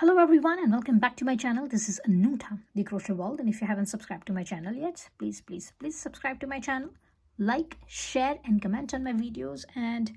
Hello everyone and welcome back to my channel. This is Anuta, the Crochet World, and if you haven't subscribed to my channel yet, please subscribe to my channel, like, share and comment on my videos. And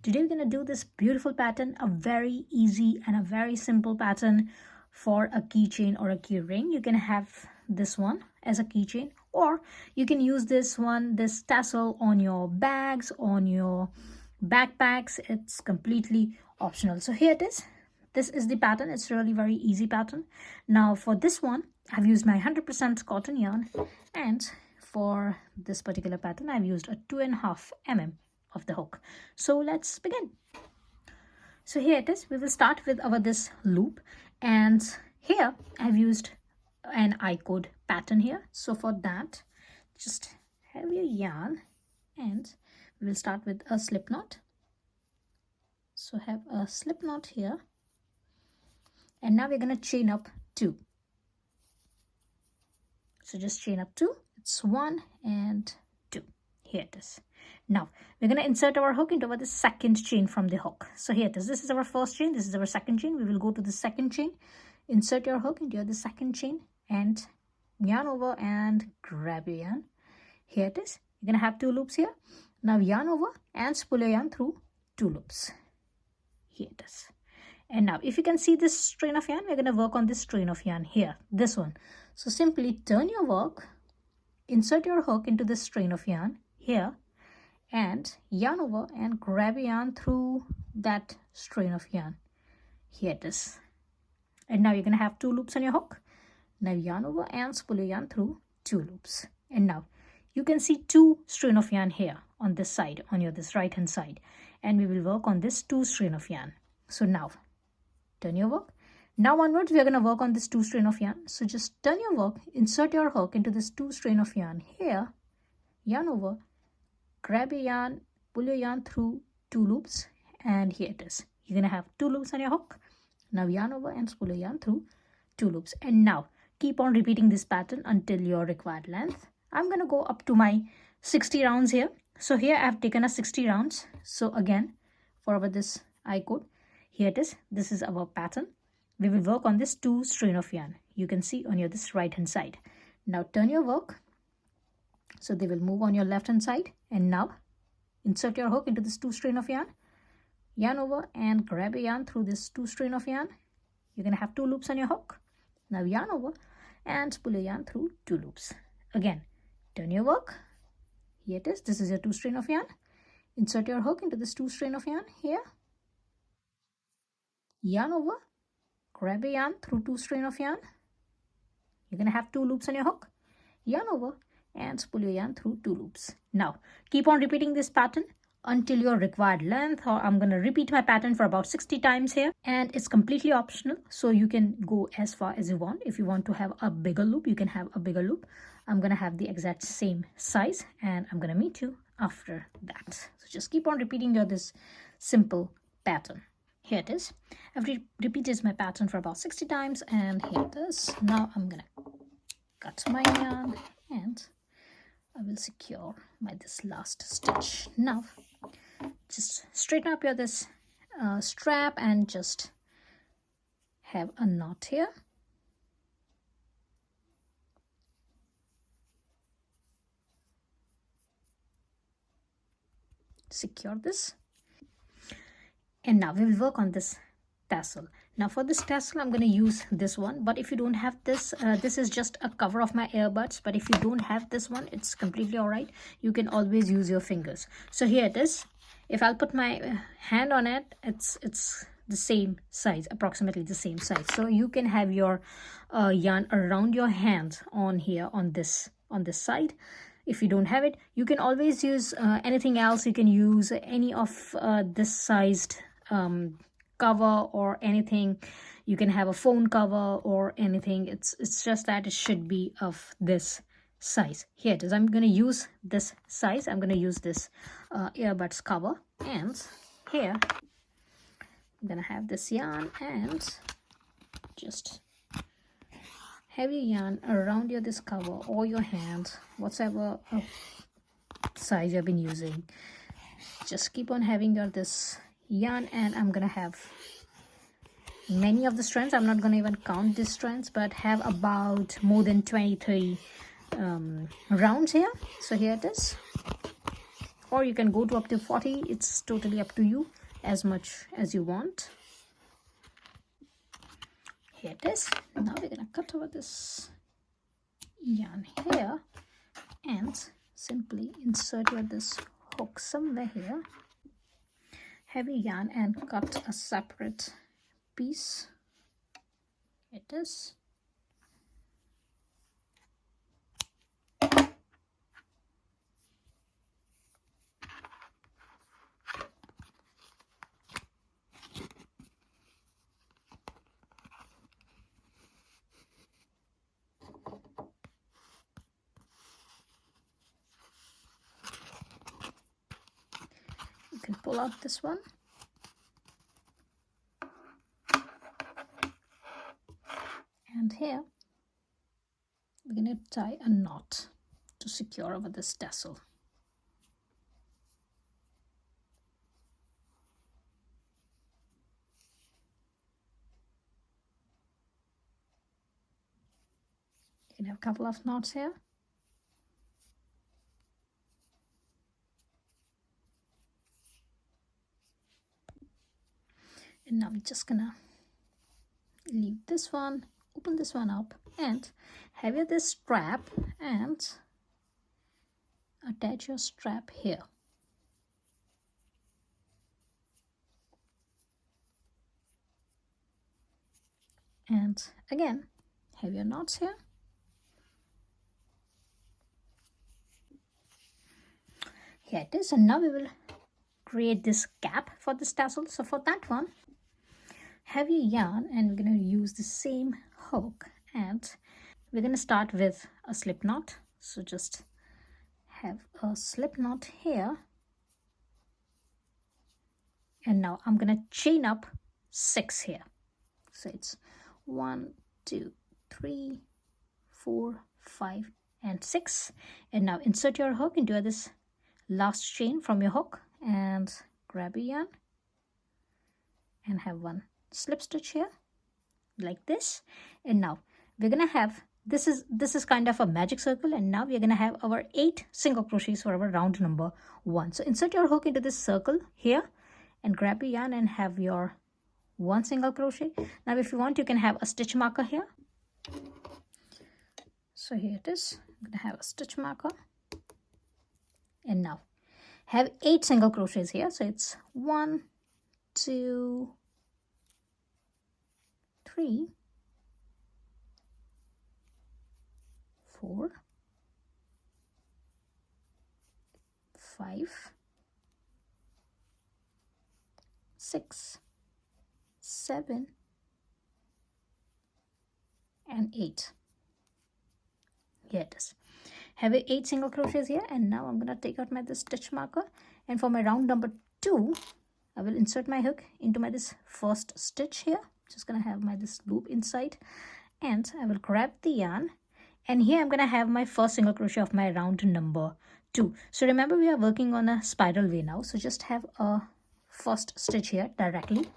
today we're going to do this beautiful pattern, a very easy and a very simple pattern for a keychain or a key ring. You can have this one as a keychain, or you can use this tassel on your bags, on your backpacks. It's completely optional. So here it is. This is the pattern. It's really very easy pattern. Now for this one, I've used my 100% cotton yarn, and for this particular pattern, I've used a 2.5 mm of the hook. So let's begin. So here it is. We will start with this loop, and here I've used an icord pattern here. So for that, just have your yarn, and we will start with a slip knot. So have a slip knot here. And now we're going to chain up 2. So just chain up 2. It's 1 and 2. Here it is. Now we're going to insert our hook into the second chain from the hook. So here it is. This is our first chain. This is our second chain. We will go to the second chain. Insert your hook into the second chain and yarn over and grab your yarn. Here it is. You're going to have 2 loops here. Now yarn over and spool your yarn through 2 loops. Here it is. And now if you can see this strain of yarn, we're going to work on this strain of yarn here, this one. So simply turn your work, insert your hook into this strain of yarn here, and yarn over and grab your yarn through that strain of yarn. Here it is. And now you're going to have 2 loops on your hook. Now yarn over and spool your yarn through 2 loops. And now you can see 2 strain of yarn here on this side, on this right hand side. And we will work on this 2 strain of yarn. So now turn your work. Now onwards, we are going to work on this 2 strain of yarn. So just turn your work, insert your hook into this 2 strain of yarn here, yarn over, grab your yarn, pull your yarn through 2 loops, and here it is. You're going to have 2 loops on your hook. Now yarn over and spool your yarn through 2 loops. And now keep on repeating this pattern until your required length. I'm going to go up to my 60 rounds here. So here I have taken a 60 rounds. So again, for this icord, here it is. This is our pattern. We will work on this 2 strain of yarn. You can see on this right hand side. Now turn your work. So they will move on your left hand side. And now insert your hook into this 2 strain of yarn. Yarn over and grab a yarn through this 2 strain of yarn. You're going to have 2 loops on your hook. Now yarn over and pull your yarn through 2 loops. Again, turn your work. Here it is. This is your 2 strain of yarn. Insert your hook into this 2 strain of yarn here. Yarn over, grab a yarn through 2 strain of yarn. You're going to have 2 loops on your hook. Yarn over and pull your yarn through 2 loops. Now keep on repeating this pattern until your required length, or I'm going to repeat my pattern for about 60 times here, and it's completely optional, so you can go as far as you want. If you want to have a bigger loop, you can have a bigger loop. I'm going to have the exact same size, and I'm going to meet you after that. So just keep on repeating this simple pattern. Here it is. I've repeated my pattern for about 60 times, and here it is. Now I'm gonna cut my yarn and I will secure this last stitch. Now just straighten up this strap and just have a knot here. Secure this. And now we will work on this tassel. Now for this tassel, I'm going to use this one. But if you don't have this, this is just a cover of my earbuds. But if you don't have this one, it's completely all right. You can always use your fingers. So here it is. If I'll put my hand on it, it's the same size, approximately the same size. So you can have your yarn around your hand on here, on this side. If you don't have it, you can always use anything else. You can use any of this sized cover or anything. You can have a phone cover or anything. It's just that it should be of this size. Here it is. I'm going to use this size. I'm going to use this earbuds cover, and here I'm going to have this yarn and just have your yarn around this cover or your hand, whatever size you've been using. Just keep on having this yarn, and I'm gonna have many of the strands. I'm not going to even count these strands, but have about more than 20-30 rounds here. So here it is, or you can go to up to 40. It's totally up to you, as much as you want. Here it is. Now we're gonna cut over this yarn here and simply insert your this hook somewhere here. Have your yarn and cut a separate piece. Here it is. You can pull out this one. And here we're going to tie a knot to secure over this tassel. You can have a couple of knots here. And now I'm just gonna leave this one, open this one up, and have your this strap and attach your strap here. And again, have your knots here. Here it is. And now we will create this gap for this tassel. So for that one, have your yarn and we're going to use the same hook, and we're going to start with a slip knot. So just have a slip knot here, and now I'm going to chain up 6 here. So it's 1, 2, 3, 4, 5 and 6. And now insert your hook into this last chain from your hook and grab your yarn and have one slip stitch here like this. And now we're gonna have this is kind of a magic circle, and now we're gonna have our 8 single crochets for our round number 1. So insert your hook into this circle here and grab your yarn and have your 1 single crochet. Now if you want, you can have a stitch marker here. So here it is. I'm gonna have a stitch marker, and now have 8 single crochets here. So it's 1, 2, 3, 4, 5, 6, 7 and 8. Here it is. Have 8 single crochets here, and now I'm going to take out my this stitch marker, and for my round number 2 I will insert my hook into my this first stitch here. Just going to have my this loop inside, and I will grab the yarn, and here I'm going to have my first single crochet of my round number 2. So remember, we are working on a spiral way now, so just have a first stitch here directly.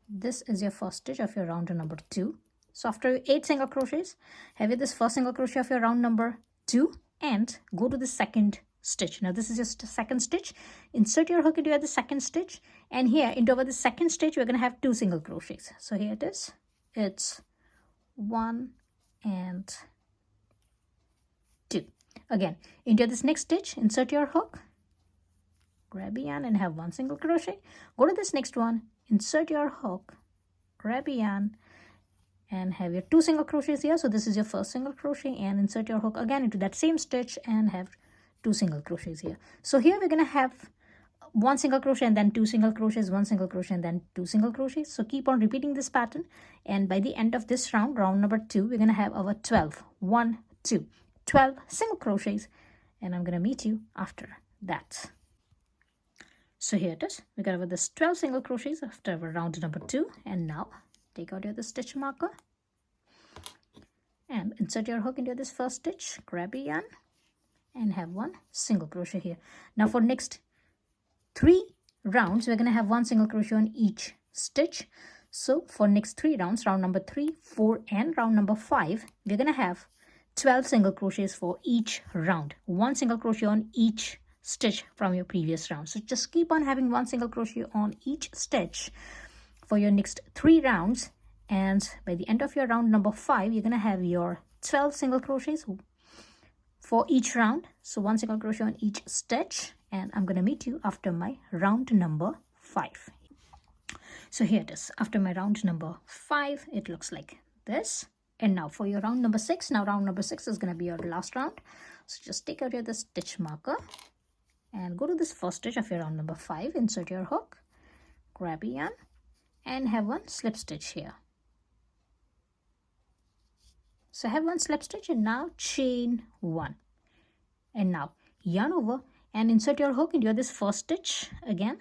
This is your first stitch of your round number 2. So after 8 single crochets, have this first single crochet of your round number 2 and go to the second stitch. Now this is just a second stitch. Insert your hook into the second stitch, and here into the second stitch we're going to have 2 single crochets. So here it is. It's 1 and 2. Again, into this next stitch, insert your hook, grab a yarn and have 1 single crochet. Go to this next one, insert your hook, grab a yarn and have your 2 single crochets here. So this is your first single crochet, and insert your hook again into that same stitch and have 2 single crochets here. So here we're going to have 1 single crochet and then 2 single crochets, 1 single crochet and then 2 single crochets. So keep on repeating this pattern, and by the end of this round, round number 2, we're going to have our 12 single crochets, and I'm going to meet you after that. So here it is. We got over this 12 single crochets after our round number 2, and now take out your stitch marker and insert your hook into this first stitch, grab a yarn and have 1 single crochet here. Now for next 3 rounds, we're going to have 1 single crochet on each stitch. So for next 3 rounds, round number 3, 4 and round number 5, we're going to have 12 single crochets for each round. 1 single crochet on each stitch from your previous round. So just keep on having 1 single crochet on each stitch for your next 3 rounds, and by the end of your round number 5, you're going to have your 12 single crochets for each round. So 1 single crochet on each stitch, and I'm going to meet you after my round number 5. So here it is. After my round number 5, it looks like this. And now for your round number 6, now round number 6 is going to be your last round. So just take out your stitch marker and go to this first stitch of your round number 5, insert your hook, grab a yarn, and have 1 slip stitch here. So have 1 slip stitch, and now chain 1, and now yarn over and insert your hook into this first stitch again,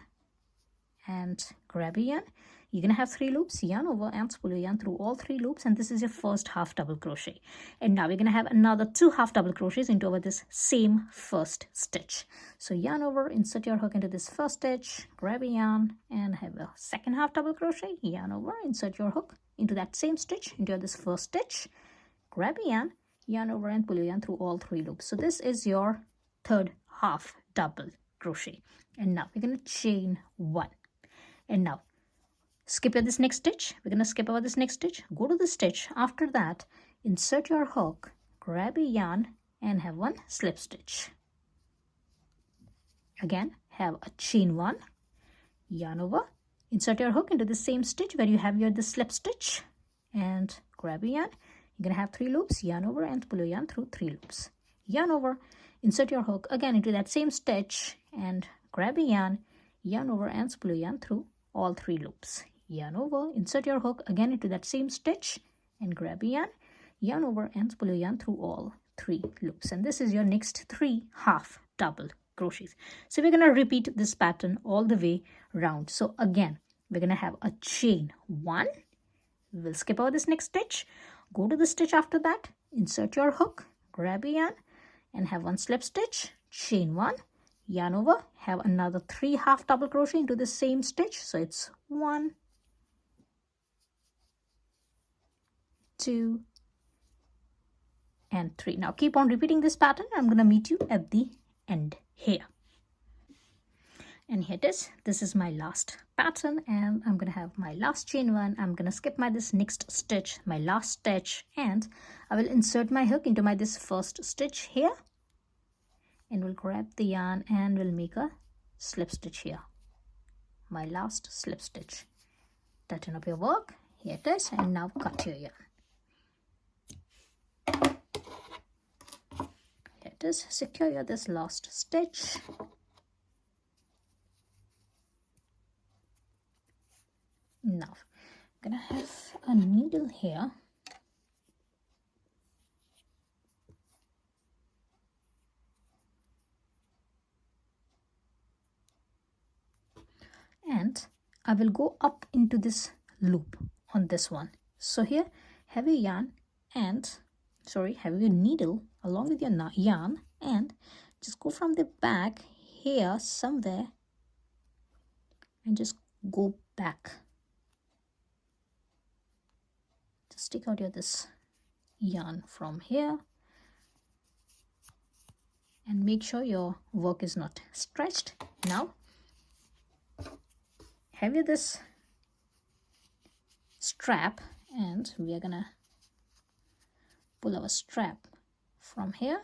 and grab a yarn. You're gonna have 3 loops, yarn over and spool your yarn through all 3 loops, and this is your first half double crochet. And now we're gonna have another 2 half double crochets into over this same first stitch. So yarn over, insert your hook into this first stitch, grab a yarn, and have a second half double crochet, yarn over, insert your hook into that same stitch, into this first stitch, grab a yarn over and pull your yarn through all 3 loops. So this is your third half double crochet. And now we're gonna chain 1. And now skip over this next stitch. We're going to skip over this next stitch, go to the stitch after that, insert your hook, grab a yarn, and have 1 slip stitch. Again, have a chain 1, yarn over, insert your hook into the same stitch where you have your the slip stitch, and grab a yarn. You're going to have 3 loops, yarn over and pull your yarn through 3 loops. Yarn over, insert your hook again into that same stitch, and grab a yarn over and spool your yarn through all 3 loops. Yarn over, insert your hook again into that same stitch, and grab a yarn over and spool your yarn through all 3 loops. And this is your next 3 half double crochets. So we're going to repeat this pattern all the way round. So again, we're going to have a chain 1. We'll skip over this next stitch, go to the stitch after that, insert your hook, grab a yarn, and have 1 slip stitch, chain 1, yarn over, have another 3 half double crochet into the same stitch. So it's 1, 2, and 3. Now keep on repeating this pattern. I'm going to meet you at the end here. And here it is. This is my last pattern, and I'm going to have my last chain 1. I'm going to skip this next stitch, my last stitch, and I will insert my hook into this first stitch here, and we'll grab the yarn and we'll make a slip stitch here, my last slip stitch. Tighten up your work. Here it is. And now cut your yarn. Here it is. Secure this last stitch. Now I'm gonna have a needle here, and I will go up into this loop on this one. So here have a yarn and have your needle along with your yarn, and just go from the back here somewhere and just go back. Just stick out this yarn from here and make sure your work is not stretched. Now have you this strap, and we are gonna pull our strap from here,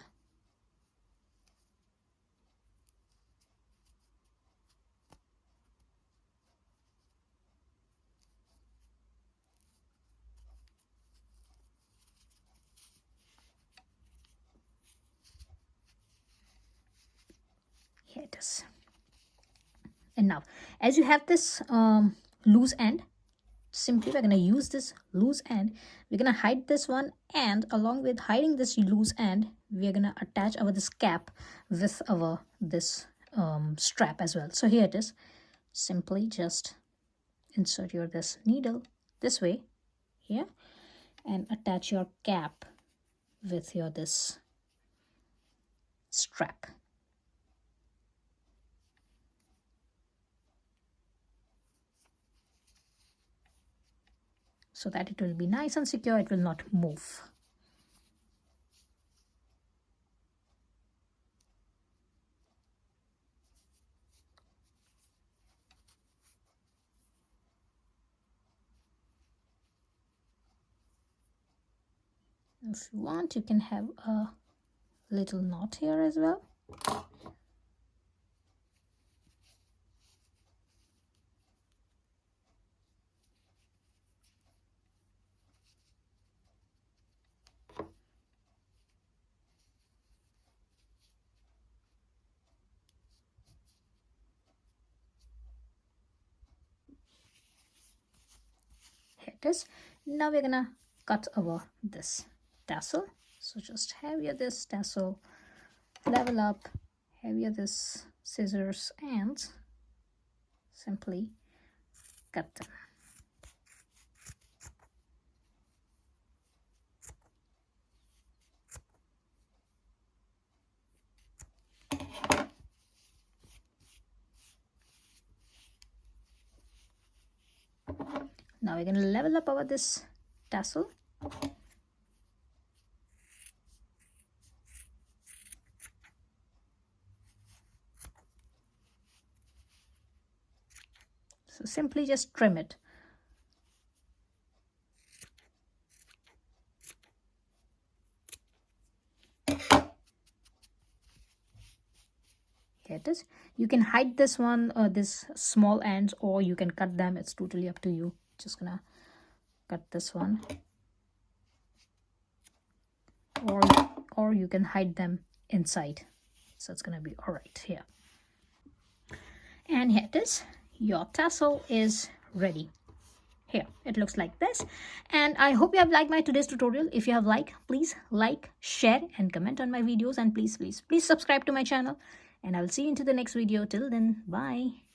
here it is. And now as you have this loose end, simply we're going to use this loose end, we're going to hide this one, and along with hiding this loose end, we're going to attach our this cap with our this strap as well. So here it is. Simply just insert your this needle this way here and attach your cap with your this strap. so that it will be nice and secure, it will not move. If you want, you can have a little knot here as well. Here it is. Now we're gonna cut our this tassel. So just have your this tassel, level up, have your this scissors, and simply cut them. Now we're going to level up our this tassel. So simply just trim it. Here it is. You can hide this one, this small ends, or you can cut them. It's totally up to you. Just gonna cut this one, or you can hide them inside. So it's gonna be all right here. And here it is. Your tassel is ready. Here it looks like this, and I hope you have liked my today's tutorial. If you have liked, please like, share, and comment on my videos, and please subscribe to my channel, and I will see you into the next video. Till then, bye.